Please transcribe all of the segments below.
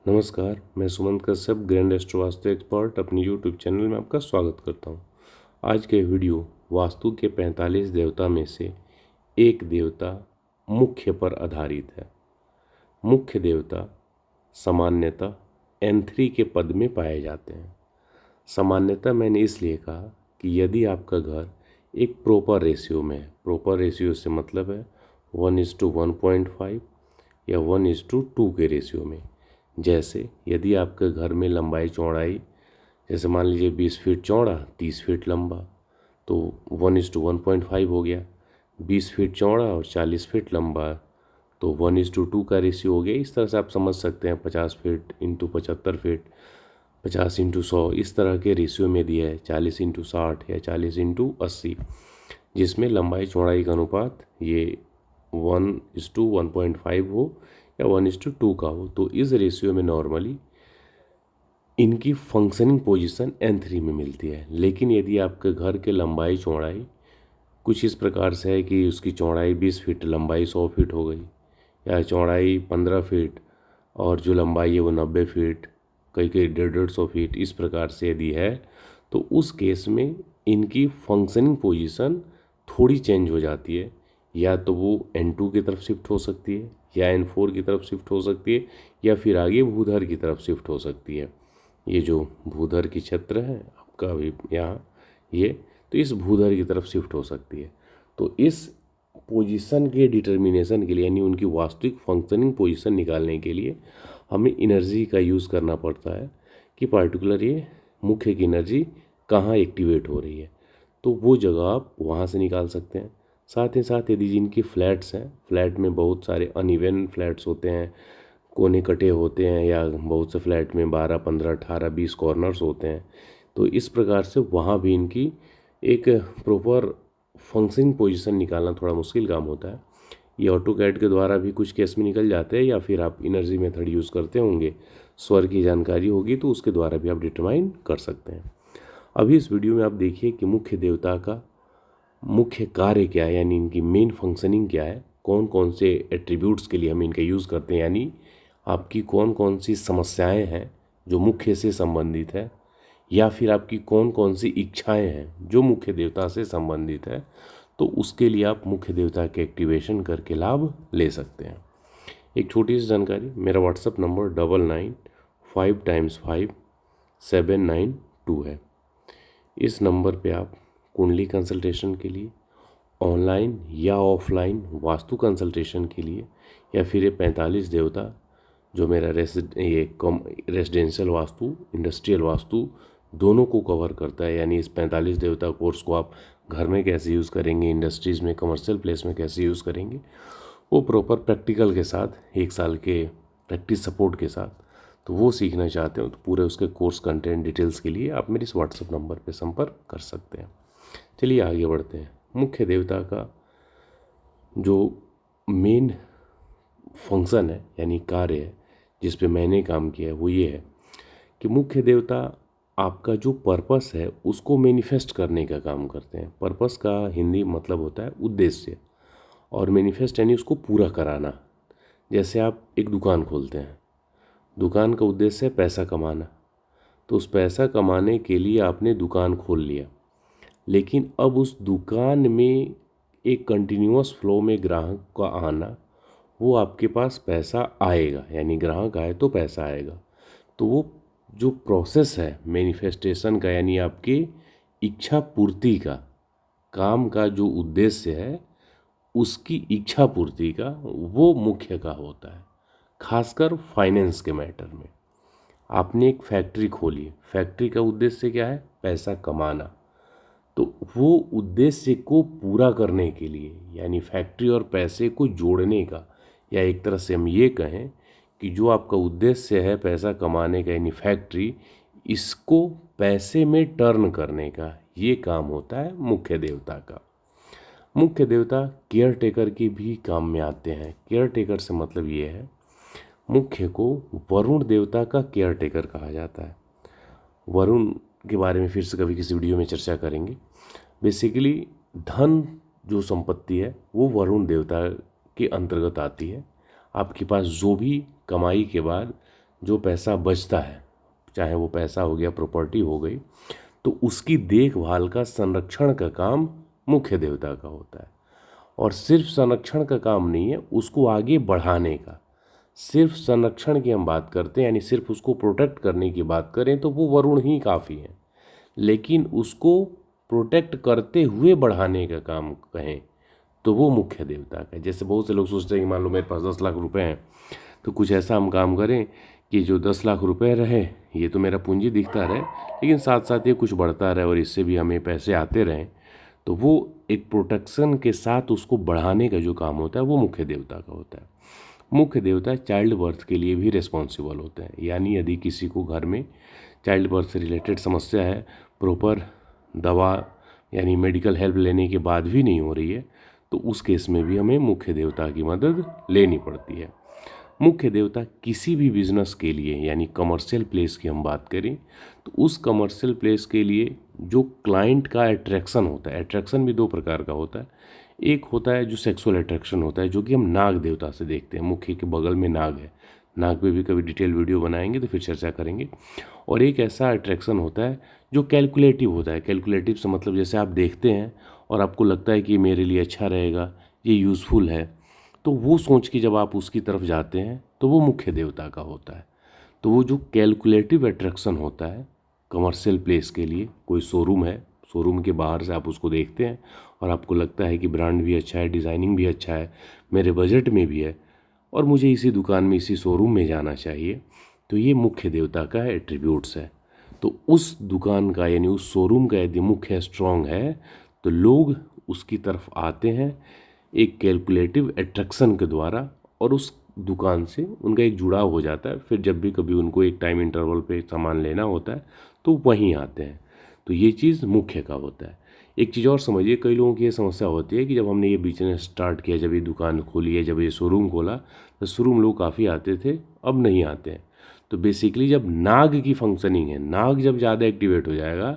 नमस्कार, मैं Sumant Kashyap grand astro vastu expert अपनी यूट्यूब चैनल में आपका स्वागत करता हूं। आज के वीडियो वास्तु के 45 देवता में से एक देवता मुख्य पर आधारित है। मुख्य देवता सामान्यतः N3 के पद में पाए जाते हैं। सामान्यतः मैंने इसलिए कहा कि यदि आपका घर एक प्रॉपर रेशियो में है, प्रॉपर रेशियो से मतलब है 1:1.5 या 1:2 के रेशियो में। जैसे यदि आपके घर में लंबाई चौड़ाई जैसे मान लीजिए 20 फीट चौड़ा 30 फीट लंबा, तो 1:1.5 हो गया। 20 फीट चौड़ा और 40 फीट लंबा, तो 1:2 का रेशियो हो गया। इस तरह से आप समझ सकते हैं 50 फीट इंटू 75 फीट, 50x100 इस तरह के रेशियो में दिया है। 40x60 या 40x80, जिसमें लंबाई चौड़ाई का अनुपात ये 1:1.5 हो या 1:2 का हो। तो इस रेशियो में नॉर्मली इनकी फंक्शनिंग पोजीशन N3 में मिलती है। लेकिन यदि आपके घर के लंबाई चौड़ाई कुछ इस प्रकार से है कि उसकी चौड़ाई 20 फीट, लंबाई 100 फीट हो गई, या चौड़ाई 15 फीट और जो लंबाई है वो 90 फीट, कई कई 150 फीट, इस प्रकार से यदि है तो उस केस में इनकी फंक्शनिंग पोजीशन थोड़ी चेंज हो जाती है। या तो वो N2 की तरफ शिफ्ट हो सकती है, या N4 की तरफ शिफ्ट हो सकती है, या फिर आगे भूधर की तरफ शिफ्ट हो सकती है। ये जो भूधर की क्षेत्र है आपका अभी यहाँ ये, तो इस भूधर की तरफ शिफ्ट हो सकती है। तो इस पोजीशन के डिटर्मिनेशन के लिए, यानी उनकी वास्तविक फंक्शनिंग पोजीशन निकालने के लिए हमें एनर्जी का यूज़ करना पड़ता है कि पार्टिकुलर ये मुख्य की एनर्जी कहाँ एक्टिवेट हो रही है। तो वो जगह आप वहाँ से निकाल सकते हैं। साथ ही साथ यदि जिनकी फ्लैट्स हैं, फ्लैट में बहुत सारे अनइवन फ्लैट्स होते हैं, कोने कटे होते हैं, या बहुत से फ्लैट में 12, 15, 18, 20 कॉर्नर्स होते हैं, तो इस प्रकार से वहाँ भी इनकी एक प्रॉपर फंक्शनिंग पोजीशन निकालना थोड़ा मुश्किल काम होता है। ये ऑटोकैड के द्वारा भी कुछ केस में निकल जाते हैं, या फिर आप एनर्जी मेथड यूज़ करते होंगे, स्वर की जानकारी होगी तो उसके द्वारा भी आप डिटरमाइन कर सकते हैं। अभी इस वीडियो में आप देखिए कि मुख्य देवता का मुख्य कार्य क्या है, यानी इनकी मेन फंक्शनिंग क्या है, कौन कौन से एट्रीब्यूट्स के लिए हम इनका यूज़ करते हैं, यानी आपकी कौन कौन सी समस्याएं हैं जो मुख्य से संबंधित है, या फिर आपकी कौन कौन सी इच्छाएं हैं जो मुख्य देवता से संबंधित है। तो उसके लिए आप मुख्य देवता के एक्टिवेशन करके लाभ ले सकते हैं। एक छोटी सी जानकारी, मेरा व्हाट्सअप नंबर 99555792 है। इस नंबर पे आप कुंडली कंसल्टेशन के लिए, ऑनलाइन या ऑफलाइन वास्तु कंसल्टेशन के लिए, या फिर ये 45 देवता जो मेरा रेसिडेंशियल वास्तु, इंडस्ट्रियल वास्तु दोनों को कवर करता है, यानी इस 45 देवता कोर्स को आप घर में कैसे यूज़ करेंगे, इंडस्ट्रीज़ में, कमर्शियल प्लेस में कैसे यूज़ करेंगे, वो प्रॉपर प्रैक्टिकल के साथ, 1 साल के प्रैक्टिस सपोर्ट के साथ, तो वो सीखना चाहते हो तो पूरे उसके कोर्स कंटेंट डिटेल्स के लिए आप मेरे इस व्हाट्सएप नंबर पर संपर्क कर सकते हैं। चलिए आगे बढ़ते हैं। मुख्य देवता का जो मेन फंक्शन है, यानी कार्य है जिस पे मैंने काम किया है, वो ये है कि मुख्य देवता आपका जो पर्पस है उसको मैनिफेस्ट करने का काम करते हैं। पर्पस का हिंदी मतलब होता है उद्देश्य, और मैनिफेस्ट यानी उसको पूरा कराना। जैसे आप एक दुकान खोलते हैं, दुकान का उद्देश्य है पैसा कमाना, तो उस पैसा कमाने के लिए आपने दुकान खोल लिया, लेकिन अब उस दुकान में एक कंटिन्यूअस फ्लो में ग्राहक का आना, वो आपके पास पैसा आएगा, यानी ग्राहक आए तो पैसा आएगा। तो वो जो प्रोसेस है मैनिफेस्टेशन का, यानी आपकी इच्छा पूर्ति का, काम का जो उद्देश्य है उसकी इच्छा पूर्ति का, वो मुख्य का होता है। खासकर फाइनेंस के मैटर में आपने एक फैक्ट्री खोली, फैक्ट्री का उद्देश्य क्या है? पैसा कमाना। तो वो उद्देश्य को पूरा करने के लिए, यानी फैक्ट्री और पैसे को जोड़ने का, या एक तरह से हम ये कहें कि जो आपका उद्देश्य है पैसा कमाने का, यानी फैक्ट्री, इसको पैसे में टर्न करने का, ये काम होता है मुख्य देवता का। मुख्य देवता केयर टेकर की भी काम में आते हैं। केयर टेकर से मतलब ये है, मुख्य को वरुण देवता का केयर टेकर कहा जाता है। वरुण के बारे में फिर से कभी किसी वीडियो में चर्चा करेंगे। बेसिकली धन जो संपत्ति है वो वरुण देवता के अंतर्गत आती है। आपके पास जो भी कमाई के बाद जो पैसा बचता है, चाहे वो पैसा हो गया, प्रॉपर्टी हो गई, तो उसकी देखभाल का, संरक्षण का काम मुख्य देवता का होता है। और सिर्फ संरक्षण का काम नहीं है, उसको आगे बढ़ाने का। सिर्फ संरक्षण की हम बात करते हैं, यानी सिर्फ उसको प्रोटेक्ट करने की बात करें तो वो वरुण ही काफ़ी है, लेकिन उसको प्रोटेक्ट करते हुए बढ़ाने का काम कहें तो वो मुख्य देवता का है। जैसे बहुत से लोग सोचते हैं कि मान लो मेरे पास 10 लाख रुपए हैं, तो कुछ ऐसा हम काम करें कि जो 10 लाख रुपए रहे, ये तो मेरा पूंजी दिखता रहे, लेकिन साथ साथ ये कुछ बढ़ता रहे और इससे भी हमें पैसे आते रहें, तो वो एक प्रोटेक्शन के साथ उसको बढ़ाने का जो काम होता है वो मुख्य देवता का होता है। मुख्य देवता चाइल्ड बर्थ के लिए भी रिस्पॉन्सिबल होते हैं, यानी यदि किसी को घर में चाइल्ड बर्थ से रिलेटेड समस्या है, प्रॉपर दवा यानी मेडिकल हेल्प लेने के बाद भी नहीं हो रही है, तो उस केस में भी हमें मुख्य देवता की मदद लेनी पड़ती है। मुख्य देवता किसी भी बिजनेस के लिए, यानी कमर्शियल प्लेस की हम बात करें, तो उस कमर्शियल प्लेस के लिए जो क्लाइंट का अट्रैक्शन होता है, अट्रैक्शन भी दो प्रकार का होता है। एक होता है जो सेक्सुअल अट्रैक्शन होता है, जो कि हम नाग देवता से देखते हैं, मुख्य के बगल में नाग है, नाग पे भी कभी डिटेल वीडियो बनाएंगे तो फिर चर्चा करेंगे। और एक ऐसा अट्रैक्शन होता है जो कैलकुलेटिव होता है। कैलकुलेटिव से मतलब जैसे आप देखते हैं और आपको लगता है कि मेरे लिए अच्छा रहेगा, ये यूज़फुल है, तो वो सोच के जब आप उसकी तरफ जाते हैं तो वो मुख्य देवता का होता है। तो वो जो कैलकुलेटिव अट्रैक्शन होता है कमर्शियल प्लेस के लिए, कोई शोरूम है, शोरूम के बाहर से आप उसको देखते हैं और आपको लगता है कि ब्रांड भी अच्छा है, डिज़ाइनिंग भी अच्छा है, मेरे बजट में भी है और मुझे इसी दुकान में, इसी शोरूम में जाना चाहिए, तो ये मुख्य देवता का एट्रीब्यूट्स है। तो उस दुकान का यानी उस शोरूम का यदि मुख्य स्ट्रांग है तो लोग उसकी तरफ आते हैं एक कैलकुलेटिव अट्रैक्शन के द्वारा, और उस दुकान से उनका एक जुड़ाव हो जाता है। फिर जब भी कभी उनको एक टाइम इंटरवल पे सामान लेना होता है तो वहीं आते हैं। तो ये चीज़ मुख्य का होता है। एक चीज़ और समझिए, कई लोगों की ये समस्या होती है कि जब हमने ये बिजनेस स्टार्ट किया, जब ये दुकान खोली है, जब ये शोरूम खोला, तो शुरू में लोग काफ़ी आते थे, अब नहीं आते हैं। तो बेसिकली जब नाग की फंक्शनिंग है, नाग जब ज़्यादा एक्टिवेट हो जाएगा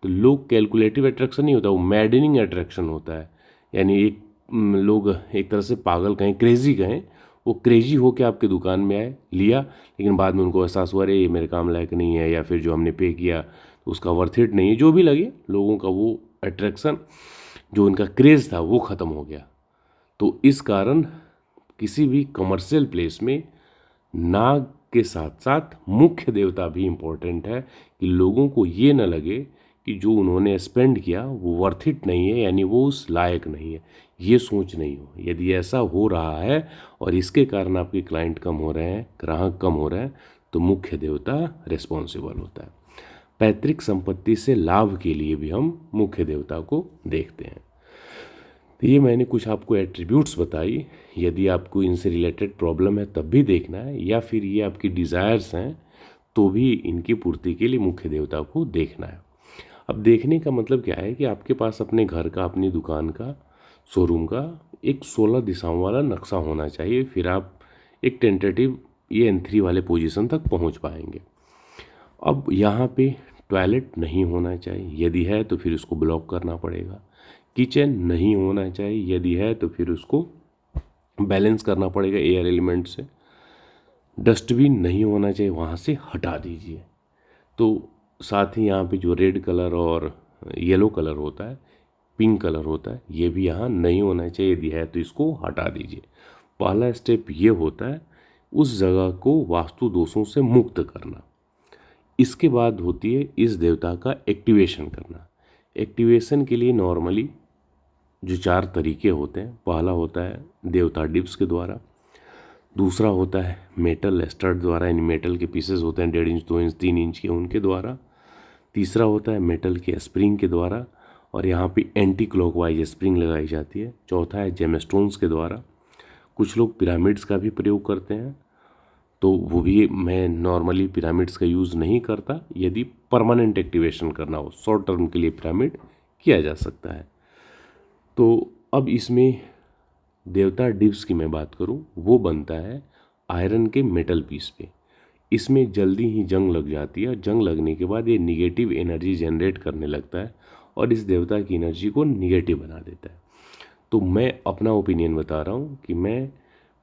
तो लोग, कैलकुलेटिव अट्रैक्शन नहीं होता, वो मैडनिंग अट्रैक्शन होता है। यानी एक लोग एक तरह से पागल कहें, क्रेजी कहें, वो क्रेजी होकर आपके दुकान में आए, लिया, लेकिन बाद में उनको एहसास हुआ अरे ये मेरे काम लायक नहीं है, या फिर जो हमने पे किया उसका वर्थ इट नहीं है, जो भी लगे, लोगों का वो अट्रैक्शन, जो उनका क्रेज़ था वो ख़त्म हो गया। तो इस कारण किसी भी कमर्शियल प्लेस में नाग के साथ साथ मुख्य देवता भी इम्पोर्टेंट है, कि लोगों को ये न लगे कि जो उन्होंने स्पेंड किया वो वर्थ इट नहीं है, यानी वो उस लायक नहीं है, ये सोच नहीं हो। यदि ऐसा हो रहा है और इसके कारण आपके क्लाइंट कम हो रहे हैं, ग्राहक कम हो रहे हैं, तो मुख्य देवता रिस्पॉन्सिबल होता है। पैतृक संपत्ति से लाभ के लिए भी हम मुख्य देवता को देखते हैं। तो ये मैंने कुछ आपको एट्रीब्यूट्स बताई। यदि आपको इनसे रिलेटेड प्रॉब्लम है तब भी देखना है, या फिर ये आपकी डिज़ायर्स हैं तो भी इनकी पूर्ति के लिए मुख्य देवता को देखना है। अब देखने का मतलब क्या है कि आपके पास अपने घर का, अपनी दुकान का, शोरूम का एक 16 दिशाओं वाला नक्शा होना चाहिए, फिर आप एक टेंटेटिव ये N3 वाले पोजीशन तक पहुंच पाएंगे। अब यहाँ पे टॉयलेट नहीं होना चाहिए, यदि है तो फिर उसको ब्लॉक करना पड़ेगा। किचन नहीं होना चाहिए, यदि है तो फिर उसको बैलेंस करना पड़ेगा एयर एलिमेंट से। डस्टबिन नहीं होना चाहिए, वहाँ से हटा दीजिए। तो साथ ही यहाँ पे जो रेड कलर और येलो कलर होता है, पिंक कलर होता है, ये भी यहाँ नहीं होना चाहिए, यदि है तो इसको हटा दीजिए। पहला स्टेप ये होता है उस जगह को वास्तु दोषों से मुक्त करना। इसके बाद होती है इस देवता का एक्टिवेशन करना। एक्टिवेशन के लिए नॉर्मली जो 4 तरीके होते हैं, पहला होता है देवता डिप्स के द्वारा, दूसरा होता है मेटल स्टड द्वारा, यानी मेटल के पीसेस होते हैं 1.5 इंच, 2 इंच, 3 इंच के, उनके द्वारा। तीसरा होता है मेटल के स्प्रिंग के द्वारा, और यहाँ पे एंटी क्लॉकवाइज स्प्रिंग लगाई जाती है। चौथा है जेमस्टोन्स के द्वारा। कुछ लोग पिरामिड्स का भी प्रयोग करते हैं, तो वो भी मैं नॉर्मली पिरामिड्स का यूज़ नहीं करता। यदि परमानेंट एक्टिवेशन करना हो, शॉर्ट टर्म के लिए पिरामिड किया जा सकता है। तो अब इसमें देवता डिप्स की मैं बात करूं, वो बनता है आयरन के मेटल पीस पे। इसमें जल्दी ही जंग लग जाती है, और जंग लगने के बाद ये निगेटिव एनर्जी जनरेट करने लगता है और इस देवता की एनर्जी को निगेटिव बना देता है। तो मैं अपना ओपिनियन बता रहा हूँ कि मैं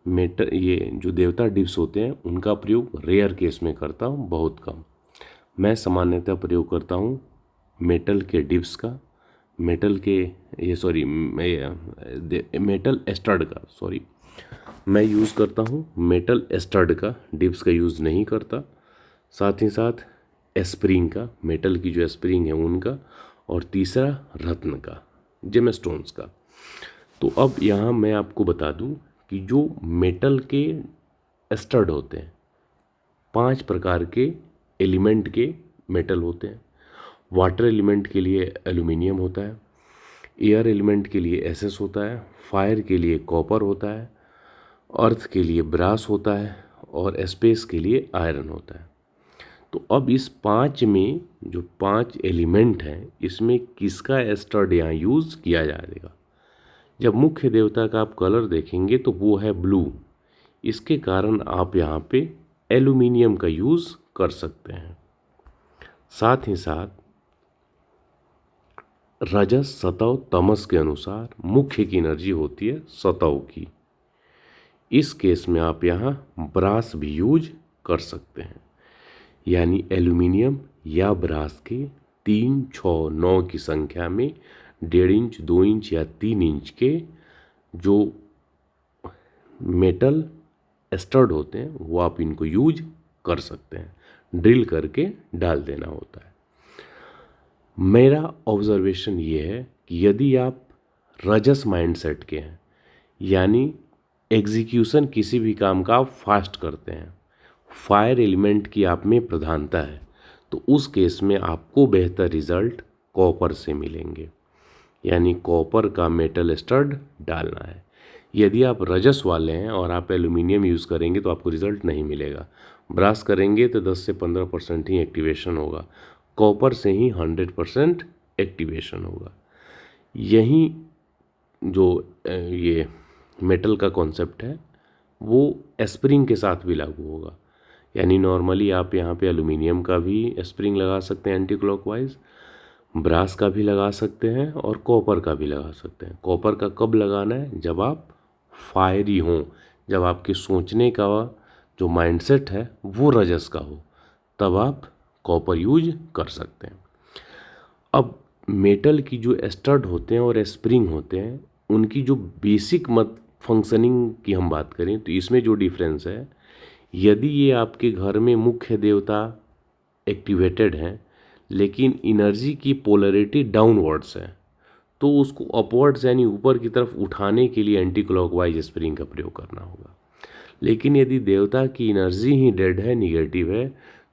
ये जो देवता डिप्स होते हैं उनका प्रयोग रेयर केस में करता हूँ, बहुत कम। मैं सामान्यतः प्रयोग करता हूँ मेटल के डिप्स का, मेटल एस्टर्ड का, मैं यूज़ करता हूँ मेटल एस्टर्ड का, डिप्स का यूज़ नहीं करता। साथ ही साथ एस्प्रिंग का, मेटल की जो एस्प्रिंग है उनका, और तीसरा रत्न का, जेमस्टोन्स का। तो अब यहाँ मैं आपको बता दूँ कि जो मेटल के एस्टर्ड होते हैं, 5 प्रकार के एलिमेंट के मेटल होते हैं। वाटर एलिमेंट के लिए एल्यूमिनियम होता है, एयर एलिमेंट के लिए एसएस होता है, फायर के लिए कॉपर होता है, अर्थ के लिए ब्रास होता है, और स्पेस के लिए आयरन होता है। तो अब इस 5 में जो 5 एलिमेंट हैं, इसमें किसका एस्टर्ड यहाँ यूज़ किया जाएगा? जब मुख्य देवता का आप कलर देखेंगे तो वो है ब्लू। इसके कारण आप यहाँ पे एल्यूमिनियम का यूज़ कर सकते हैं। साथ ही साथ रजस, सतव, तमस के अनुसार मुख्य की एनर्जी होती है सतव की। इस केस में आप यहाँ ब्रास भी यूज कर सकते हैं, यानी एल्यूमिनियम या ब्रास के 3, 6, 9 की संख्या में 1.5 इंच, 2 इंच या 3 इंच के जो मेटल एस्टर्ड होते हैं वो आप इनको यूज कर सकते हैं। ड्रिल करके डाल देना होता है। मेरा ऑब्जर्वेशन ये है कि यदि आप रजस माइंडसेट के हैं, यानी एग्जीक्यूशन किसी भी काम का आप फास्ट करते हैं, फायर एलिमेंट की आप में प्रधानता है, तो उस केस में आपको बेहतर रिजल्ट कॉपर से मिलेंगे, यानी कॉपर का मेटल एस्टर्ड डालना है। यदि आप रजस वाले हैं और आप एल्यूमिनियम यूज़ करेंगे तो आपको रिजल्ट नहीं मिलेगा। ब्रास करेंगे तो 10 से 15% ही एक्टिवेशन होगा, कॉपर से ही 100% एक्टिवेशन होगा। यही जो ये मेटल का कॉन्सेप्ट है वो स्प्रिंग के साथ भी लागू होगा, यानी नॉर्मली आप यहाँ पे एल्यूमिनियम का भी स्प्रिंग लगा सकते हैं एंटी क्लॉकवाइज, ब्रास का भी लगा सकते हैं और कॉपर का भी लगा सकते हैं। कॉपर का कब लगाना है? जब आप फायरी हों, जब आपके सोचने का जो माइंडसेट है वो रजस का हो, तब आप कॉपर यूज कर सकते हैं। अब मेटल की जो एस्टर्ड होते हैं और स्प्रिंग होते हैं, उनकी जो बेसिक फंक्शनिंग की हम बात करें तो इसमें जो डिफरेंस है, यदि ये आपके घर में मुख्य देवता एक्टिवेटेड हैं लेकिन एनर्जी की पोलैरिटी डाउनवर्ड्स है, तो उसको अपवर्ड्स यानी ऊपर की तरफ उठाने के लिए एंटी क्लॉकवाइज स्प्रिंग का प्रयोग करना होगा। लेकिन यदि देवता की एनर्जी ही डेड है, निगेटिव है,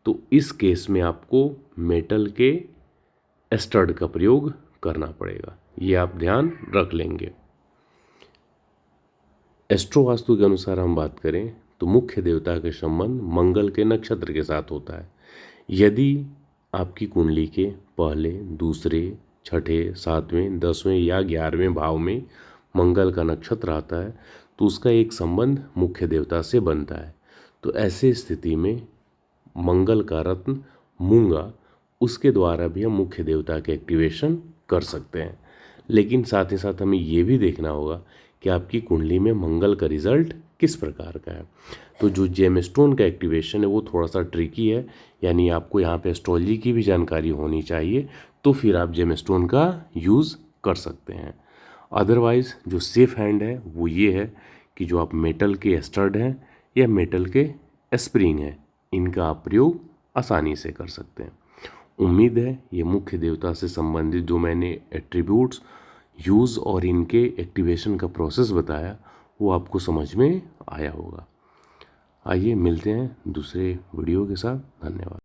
तो इस केस में आपको मेटल के एस्टर्ड का प्रयोग करना पड़ेगा। ये आप ध्यान रख लेंगे। एस्ट्रो वास्तु के अनुसार हम बात करें तो मुख्य देवता के संबंध मंगल के नक्षत्र के साथ होता है। यदि आपकी कुंडली के पहले, दूसरे, छठे, 7वें, 10वें या 11वें भाव में मंगल का नक्षत्र आता है तो उसका एक संबंध मुख्य देवता से बनता है। तो ऐसे स्थिति में मंगल का रत्न मूंगा, उसके द्वारा भी हम मुख्य देवता के एक्टिवेशन कर सकते हैं। लेकिन साथ ही साथ हमें ये भी देखना होगा कि आपकी कुंडली में मंगल का रिजल्ट किस प्रकार का है। तो जो जेमस्टोन का एक्टिवेशन है वो थोड़ा सा ट्रिकी है, यानी आपको यहाँ पे एस्ट्रोलॉजी की भी जानकारी होनी चाहिए, तो फिर आप जेमस्टोन का यूज़ कर सकते हैं। अदरवाइज़ जो सेफ हैंड है वो ये है कि जो आप मेटल के एस्टर्ड हैं या मेटल के स्प्रिंग हैं, इनका आप प्रयोग आसानी से कर सकते हैं। उम्मीद है ये मुख्य देवता से संबंधित जो मैंने एट्रीब्यूट्स, यूज़ और इनके एक्टिवेशन का प्रोसेस बताया वो आपको समझ में आया होगा। आइए मिलते हैं दूसरे वीडियो के साथ। धन्यवाद।